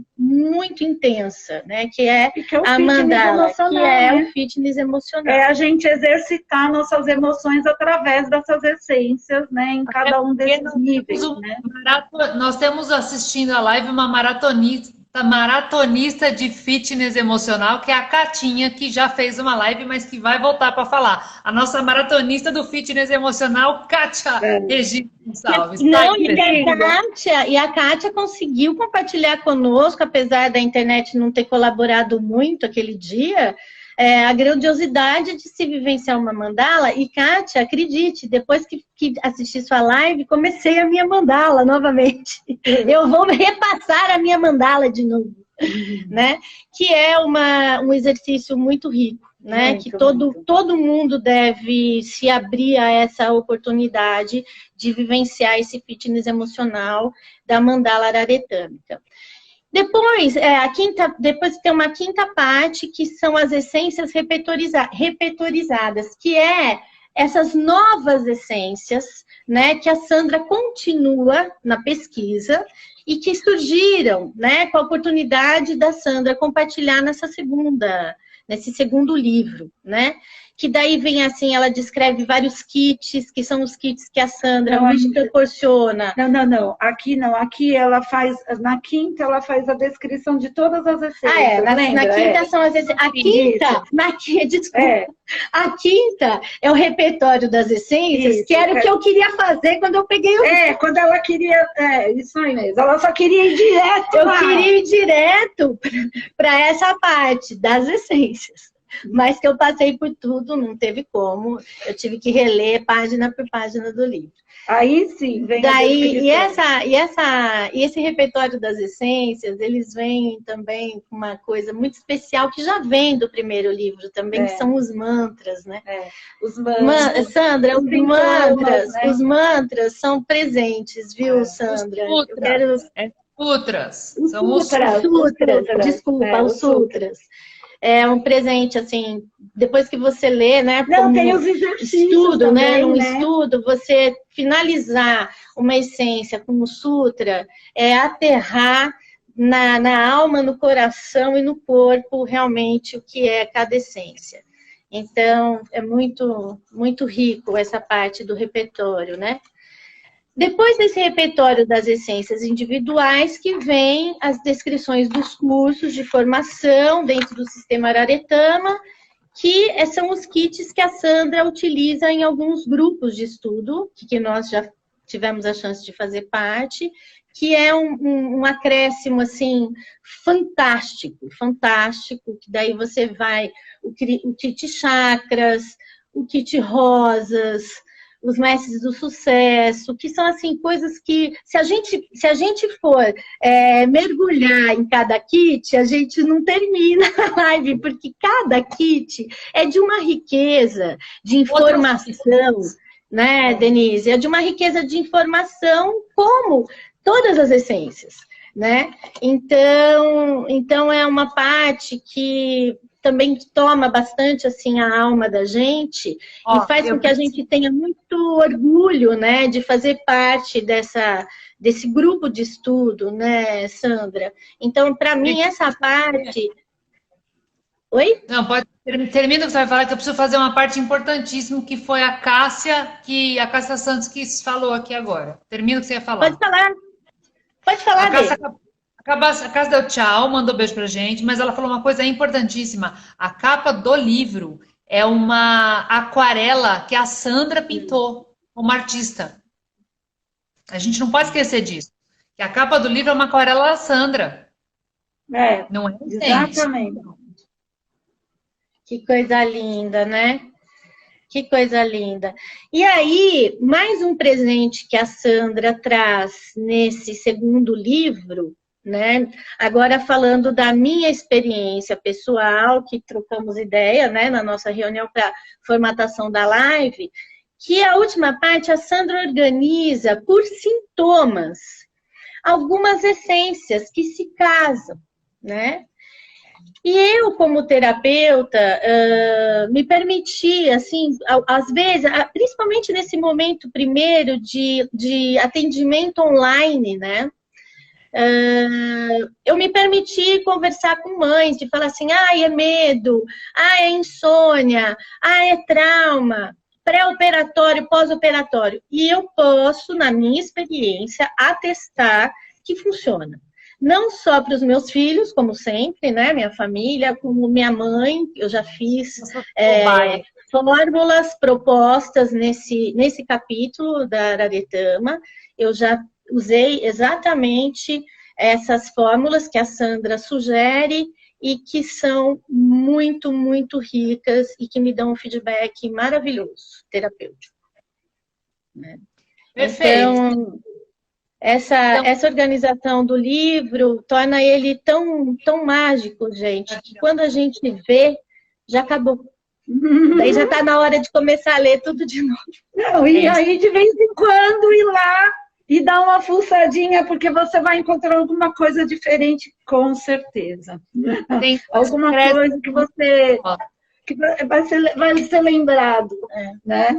intensa, né? Que é a mandala, que é o fitness emocional. É a gente exercitar nossas emoções através dessas essências, né? Em cada um desses níveis. Né? Nós temos assistindo a live uma maratonista de fitness emocional, que é a Catinha, que já fez uma live, mas que vai voltar para falar. A nossa maratonista do fitness emocional, Kátia Regina Gonçalves. Não, e a Kátia conseguiu compartilhar conosco, apesar da internet não ter colaborado muito aquele dia, a grandiosidade de se vivenciar uma mandala. E, Kátia, acredite, depois que assisti sua live, comecei a minha mandala novamente. Eu vou repassar a minha mandala de novo, né? Que é um exercício muito rico, né? Que todo mundo deve se abrir a essa oportunidade de vivenciar esse fitness emocional da mandala araretâmica. Depois, depois tem uma quinta parte, que são as essências repertorizadas, que é essas novas essências, né, que a Sandra continua na pesquisa e que surgiram, né, com a oportunidade da Sandra compartilhar nesse segundo livro, né? Que daí vem assim, ela descreve vários kits, que são os kits que a Sandra nos proporciona. Não. Aqui não. Aqui ela faz, na quinta, ela faz a descrição de todas as essências. Na quinta são as essências. Desculpa. A quinta é o repertório das essências, que era o que eu queria fazer quando eu peguei o... quando ela queria... isso aí mesmo. Ela só queria ir direto Eu queria ir direto para essa parte das essências. Mas que eu passei por tudo, não teve como. Eu tive que reler página por página do livro. Aí sim, vem daí, e esse repertório das essências, eles vêm também com uma coisa muito especial que já vem do primeiro livro também, que são os mantras, né? Os mantras. Sandra, os mantras são presentes, viu, Sandra? Os sutras. São os sutras. Desculpa, os sutras. É um presente, assim, depois que você lê, né? Não, tem os exercícios estudo, também, né? Um estudo, você finalizar uma essência com um sutra é aterrar na alma, no coração e no corpo, realmente, o que é cada essência. Então, é muito, muito rico essa parte do repertório, né? Depois desse repertório das essências individuais, que vem as descrições dos cursos de formação dentro do sistema Araretama, que são os kits que a Sandra utiliza em alguns grupos de estudo, que nós já tivemos a chance de fazer parte, que é um acréscimo, assim, fantástico, que daí você vai, o kit chakras, o kit rosas, os mestres do sucesso, que são, assim, coisas que, se a gente for mergulhar em cada kit, a gente não termina a live, porque cada kit é de uma riqueza de informação, né, Denise? É de uma riqueza de informação, como todas as essências, né? Então é uma parte que também toma bastante, assim, a alma da gente e faz com que a gente tenha muito orgulho, né, de fazer parte desse grupo de estudo, né, Sandra? Então, para mim, essa parte... Oi? Não, termina o que você vai falar, que eu preciso fazer uma parte importantíssima, que foi a Cássia Santos que falou aqui agora. Termina o que você ia falar. Pode falar, A Cássia deu tchau, mandou beijo pra gente, mas ela falou uma coisa importantíssima. A capa do livro é uma aquarela que a Sandra pintou como artista. A gente não pode esquecer disso. Que a capa do livro é uma aquarela da Sandra. Não é? Exatamente. Que coisa linda, né? Que coisa linda. E aí, mais um presente que a Sandra traz nesse segundo livro, né? Agora falando da minha experiência pessoal, que trocamos ideia, né, na nossa reunião para formatação da live, que a última parte a Sandra organiza por sintomas algumas essências que se casam, né? E eu, como terapeuta, me permiti, assim, às vezes, principalmente nesse momento primeiro de atendimento online, né? Eu me permiti conversar com mães, de falar assim, é medo, é insônia, é trauma, pré-operatório, pós-operatório. E eu posso, na minha experiência, atestar que funciona. Não só para os meus filhos, como sempre, né? Minha família, como minha mãe, eu já fiz fórmulas propostas nesse capítulo da Araretama. Eu já usei exatamente essas fórmulas que a Sandra sugere e que são muito, muito ricas e que me dão um feedback maravilhoso, terapêutico. Né? Perfeito. Então, essa organização do livro torna ele tão, tão mágico, gente, que quando a gente vê, já acabou. Daí já está na hora de começar a ler tudo de novo. Não, e aí, de vez em quando, ir lá e dá uma fuçadinha, porque você vai encontrar alguma coisa diferente, com certeza. Tem Alguma coisa que você que vai ser lembrado, né?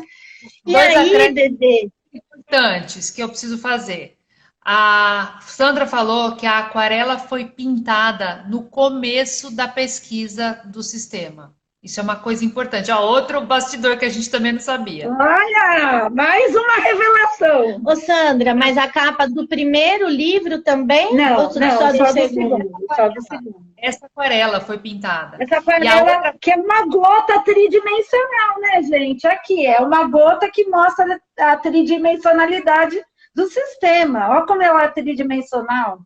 E aí, Dedê? Importantes que eu preciso fazer. A Sandra falou que a aquarela foi pintada no começo da pesquisa do sistema. Isso é uma coisa importante. Ó, outro bastidor que a gente também não sabia. Olha, mais uma revelação. Ô, Sandra, mas a capa do primeiro livro também? Não, Ou só do segundo? Só do segundo. Essa aquarela foi pintada. Essa aquarela que é uma gota tridimensional, né, gente? Aqui é uma gota que mostra a tridimensionalidade do sistema. Olha como ela é tridimensional.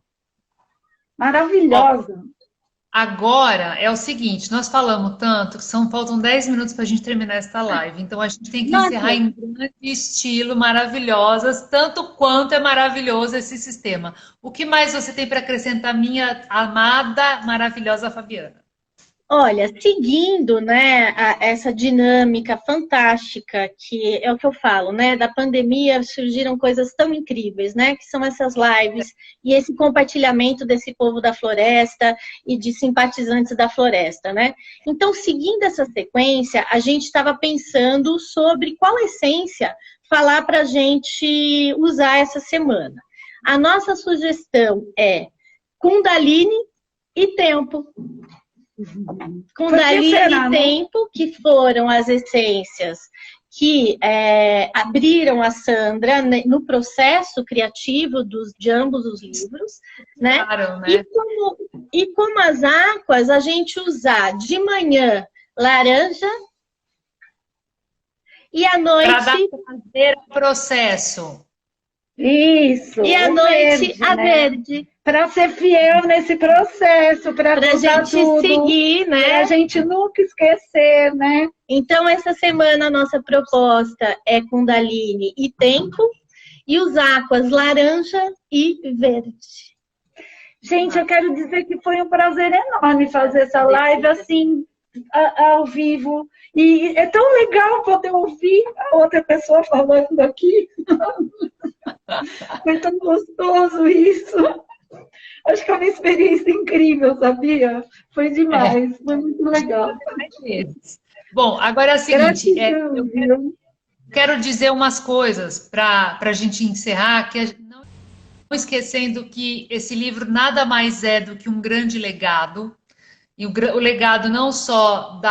Maravilhosa. Agora é o seguinte, nós falamos tanto que faltam 10 minutos para a gente terminar esta live. Então a gente tem que encerrar em grande estilo, maravilhosas, tanto quanto é maravilhoso esse sistema. O que mais você tem para acrescentar, minha amada, maravilhosa Fabiana? Olha, seguindo, né, essa dinâmica fantástica, que é o que eu falo, né, da pandemia surgiram coisas tão incríveis, né, que são essas lives e esse compartilhamento desse povo da floresta e de simpatizantes da floresta, né. Então, seguindo essa sequência, a gente estava pensando sobre qual essência falar para a gente usar essa semana. A nossa sugestão é Kundalini e tempo. Kundalini e tempo, que foram as essências que abriram a Sandra no processo criativo de ambos os livros, né? Claro, né? E como as aquas, a gente usar de manhã laranja e à noite... Para dar prazer ao processo. Isso. E à noite a verde. Para ser fiel nesse processo, para a gente tudo, seguir, né? Para a gente nunca esquecer, né? Então, essa semana a nossa proposta é Kundalini e tempo, e os aquas laranja e verde. Gente, eu quero dizer que foi um prazer enorme fazer essa live assim, ao vivo. E é tão legal poder ouvir a outra pessoa falando aqui. Foi tão gostoso isso. Acho que é uma experiência incrível, sabia? Foi demais, foi muito legal. Bom, agora é o seguinte, eu quero dizer umas coisas para a gente encerrar, que não esquecendo que esse livro nada mais é do que um grande legado, e o legado não só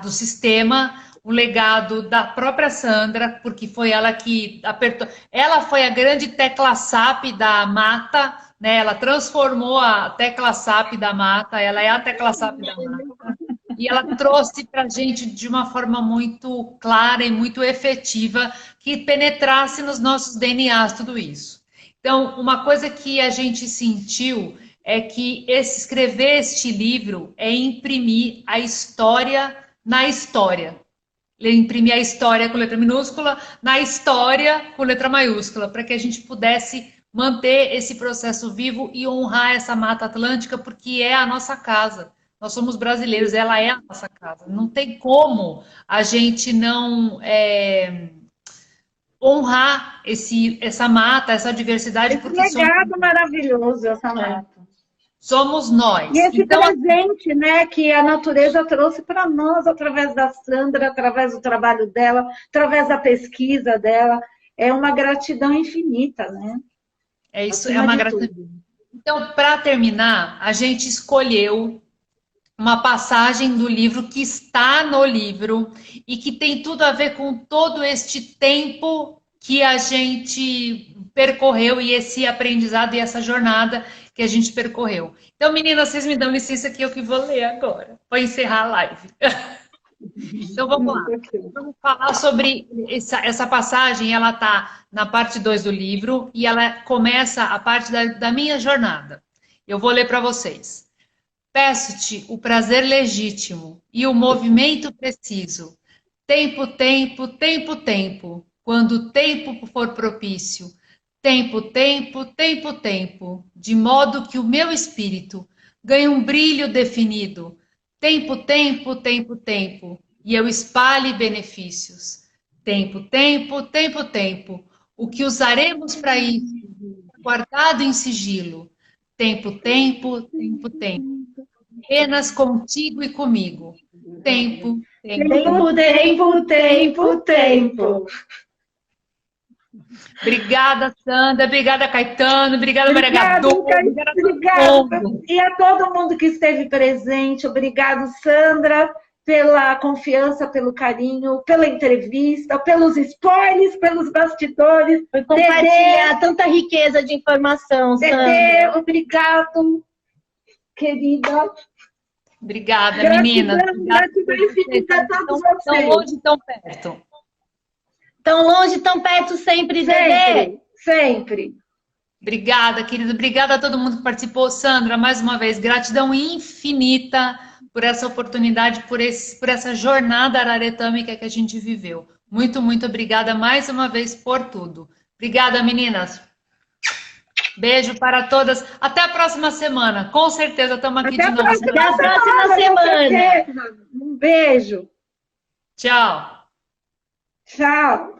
do sistema, o legado da própria Sandra, porque foi ela que apertou, ela foi a grande tecla SAP da mata, né? Ela transformou a tecla SAP da mata, ela é a tecla SAP da mata, e ela trouxe para a gente de uma forma muito clara e muito efetiva, que penetrasse nos nossos DNAs tudo isso. Então, uma coisa que a gente sentiu é que escrever este livro é imprimir a história na história. Imprimir a história com letra minúscula na história com letra maiúscula, para que a gente pudesse manter esse processo vivo e honrar essa Mata Atlântica, porque é a nossa casa. Nós somos brasileiros, ela é a nossa casa. Não tem como a gente não honrar essa mata, essa diversidade. Esse legado maravilhoso, essa mata. Somos nós. E esse presente, né, que a natureza trouxe para nós através da Sandra, através do trabalho dela, através da pesquisa dela, é uma gratidão infinita, né? É isso, é uma gratidão. Então, para terminar, a gente escolheu uma passagem do livro que está no livro e que tem tudo a ver com todo este tempo que a gente percorreu e esse aprendizado e essa jornada que a gente percorreu. Então, meninas, vocês me dão licença que eu que vou ler agora, para encerrar a live. Então, vamos lá. Vamos falar sobre essa passagem, ela está na parte 2 do livro e ela começa a parte da minha jornada. Eu vou ler para vocês. Peço-te o prazer legítimo e o movimento preciso. Tempo, tempo, tempo, tempo. Quando o tempo for propício. Tempo, tempo, tempo, tempo. De modo que o meu espírito ganhe um brilho definido. Tempo, tempo, tempo, tempo. E eu espalhe benefícios. Tempo, tempo, tempo, tempo. o que usaremos para isso, guardado em sigilo. Tempo, tempo, tempo, tempo. Apenas contigo e comigo. Tempo, tempo. Tempo, tempo, tempo, tempo. Obrigada, Sandra. Obrigada, Caetano. Obrigada, Maria Gadu. Obrigado. E a todo mundo que esteve presente. Obrigado, Sandra, pela confiança, pelo carinho, pela entrevista, pelos spoilers, pelos bastidores. Por compartilhar tanta riqueza de informação, Sandra. Obrigado, querida. Obrigada, meninas. Gratidão infinita a todos vocês. Tão longe, tão perto. Tão longe, tão perto sempre, Dedê. Sempre. Obrigada, querida. Obrigada a todo mundo que participou. Sandra, mais uma vez, gratidão infinita por essa oportunidade, por essa jornada araretâmica que a gente viveu. Muito, muito obrigada mais uma vez por tudo. Obrigada, meninas. Beijo para todas. Até a próxima semana. Com certeza estamos aqui de novo. Até a próxima semana. Um beijo. Tchau. Tchau.